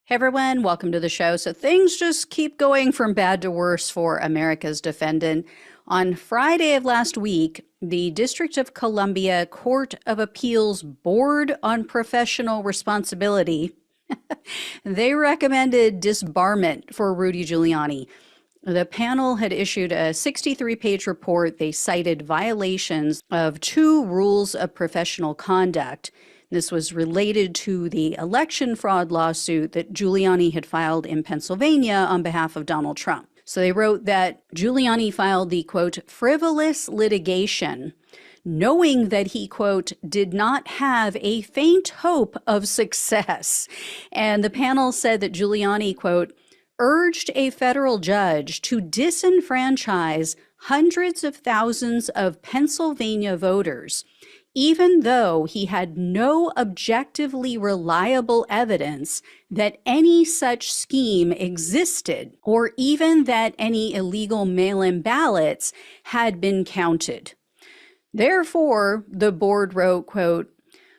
Hey everyone, welcome to the show. So things just keep going from bad to worse for America's defendant. On Friday of last week, the District of Columbia Court of Appeals Board on Professional Responsibility, they recommended disbarment for Rudy Giuliani. The panel had issued a 63-page report. They cited violations of two rules of professional conduct. This was related to the election fraud lawsuit that Giuliani had filed in Pennsylvania on behalf of Donald Trump. So they wrote that Giuliani filed the, quote, frivolous litigation, knowing that he, quote, did not have a faint hope of success. And the panel said that Giuliani, quote, urged a federal judge to disenfranchise hundreds of thousands of Pennsylvania voters, even though he had no objectively reliable evidence that any such scheme existed, or even that any illegal mail-in ballots had been counted. Therefore, the board wrote, quote,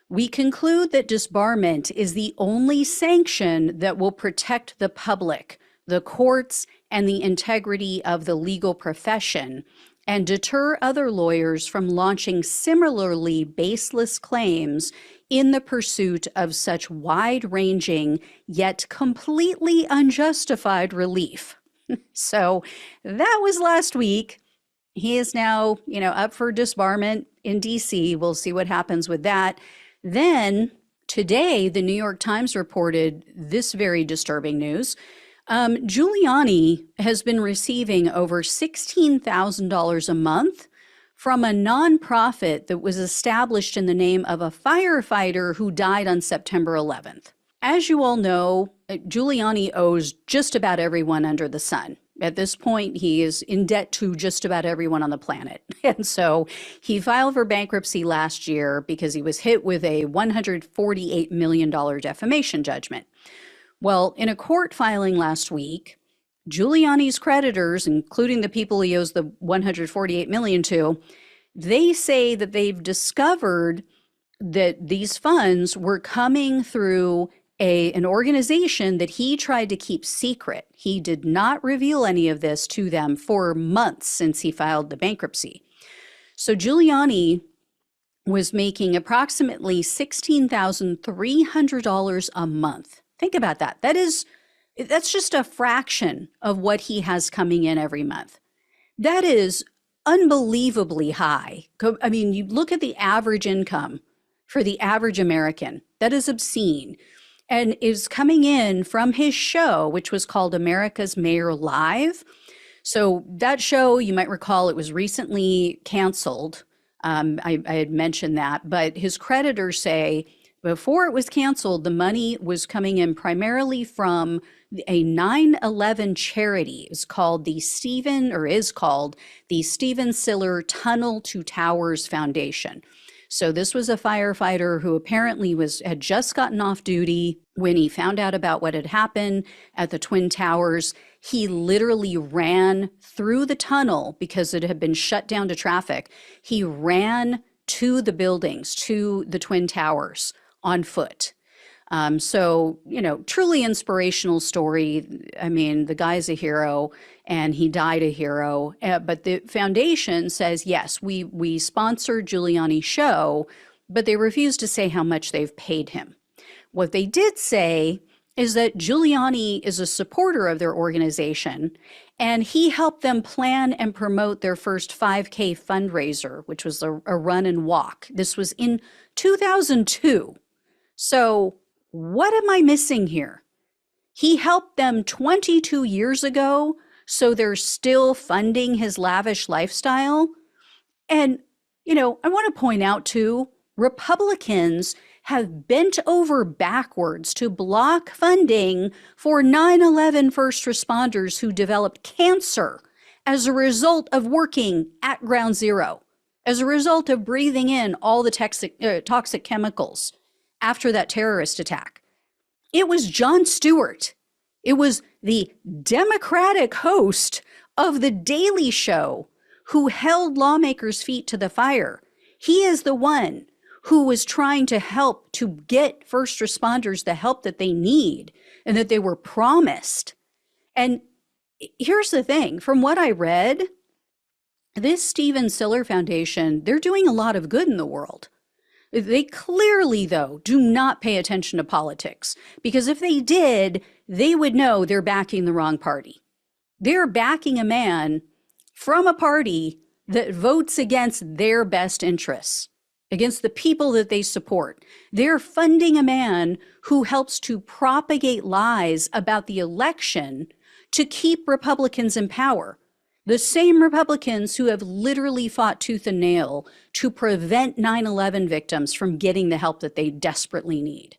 we conclude that disbarment is the only sanction that will protect the public, the courts, and the integrity of the legal profession, and deter other lawyers from launching similarly baseless claims in the pursuit of such wide-ranging yet completely unjustified relief. So that was last week. He is now, up for disbarment in DC. We'll see what happens with that. Then today, the New York Times reported this very disturbing news. Giuliani has been receiving over $16,000 a month from a nonprofit that was established in the name of a firefighter who died on September 11th. As you all know, Giuliani owes just about everyone under the sun. At this point, he is in debt to just about everyone on the planet. And so he filed for bankruptcy last year because he was hit with a $148 million defamation judgment. Well, in a court filing last week, Giuliani's creditors, including the people he owes the $148 million to, they say that they've discovered that these funds were coming through an organization that he tried to keep secret. He did not reveal any of this to them for months since he filed the bankruptcy. So Giuliani was making approximately $16,300 a month. Think about that. That's just a fraction of what he has coming in every month. That is unbelievably high. I mean, you look at the average income for the average American. That is obscene. And is coming in from his show, which was called America's Mayor Live. So that show, you might recall, it was recently canceled. I had mentioned that, but his creditors say before it was canceled, the money was coming in primarily from a 9/11 charity. It's called the Stephen Siller Tunnel to Towers Foundation. So this was a firefighter who apparently had just gotten off duty when he found out about what had happened at the Twin Towers. He literally ran through the tunnel because it had been shut down to traffic. He ran to the buildings, to the Twin Towers on foot. So, truly inspirational story. I mean, the guy's a hero and he died a hero. But the foundation says, yes, we sponsored Giuliani's show, but they refuse to say how much they've paid him. What they did say is that Giuliani is a supporter of their organization, and he helped them plan and promote their first 5K fundraiser, which was a run and walk. This was in 2002. So what am I missing here? He helped them 22 years ago, so they're still funding his lavish lifestyle. And, I want to point out too, Republicans have bent over backwards to block funding for 9/11 first responders who developed cancer as a result of working at Ground Zero, as a result of breathing in all the toxic chemicals after that terrorist attack. It was Jon Stewart. It was the Democratic host of The Daily Show who held lawmakers' feet to the fire. He is the one who was trying to help to get first responders the help that they need and that they were promised. And here's the thing, from what I read, this Steven Siller Foundation, they're doing a lot of good in the world. They clearly, though, do not pay attention to politics, because if they did, they would know they're backing the wrong party. They're backing a man from a party that votes against their best interests, against the people that they support. They're funding a man who helps to propagate lies about the election to keep Republicans in power. The same Republicans who have literally fought tooth and nail to prevent 9/11 victims from getting the help that they desperately need.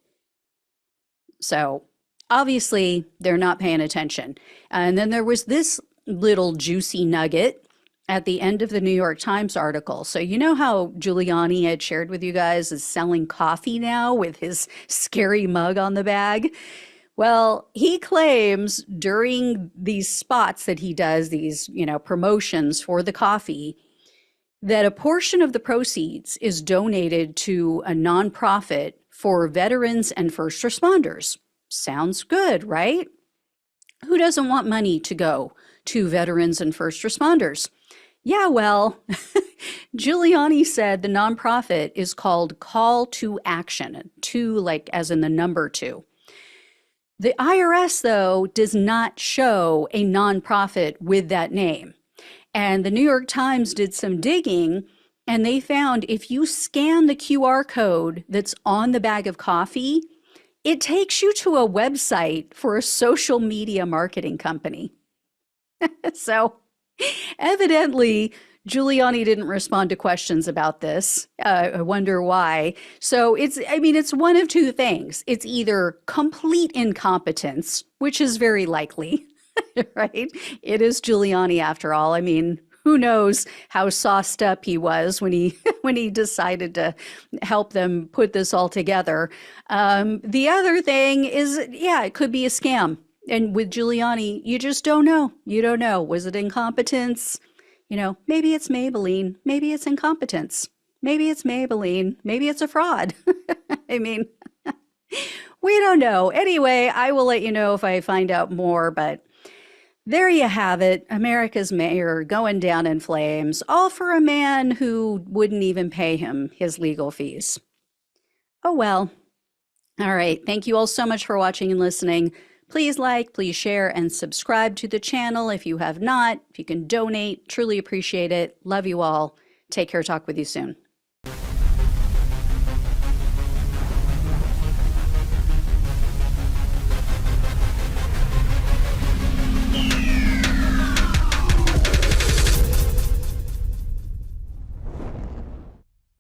So obviously, they're not paying attention. And then there was this little juicy nugget at the end of the New York Times article. So you know how Giuliani had shared with you guys is selling coffee now with his scary mug on the bag? Well, he claims during these spots that he does, these, promotions for the coffee, that a portion of the proceeds is donated to a nonprofit for veterans and first responders. Sounds good, right? Who doesn't want money to go to veterans and first responders? Yeah, well, Giuliani said the nonprofit is called Call to Action, two like as in the number two. The IRS, though, does not show a nonprofit with that name. And the New York Times did some digging, and they found if you scan the QR code that's on the bag of coffee, it takes you to a website for a social media marketing company. So evidently, Giuliani didn't respond to questions about this. I wonder why. So it's one of two things. It's either complete incompetence, which is very likely, right? It is Giuliani after all. I mean, who knows how sauced up he was when he when he decided to help them put this all together. The other thing is, it could be a scam. And with Giuliani, you just don't know. You don't know. Was it incompetence? Maybe it's Maybelline. Maybe it's incompetence. Maybe it's Maybelline. Maybe it's a fraud. I mean, we don't know. Anyway, I will let you know if I find out more, but there you have it. America's mayor going down in flames, all for a man who wouldn't even pay him his legal fees. Oh, well. All right. Thank you all so much for watching and listening. Please like, please share, and subscribe to the channel if you have not. If you can donate, truly appreciate it. Love you all. Take care. Talk with you soon.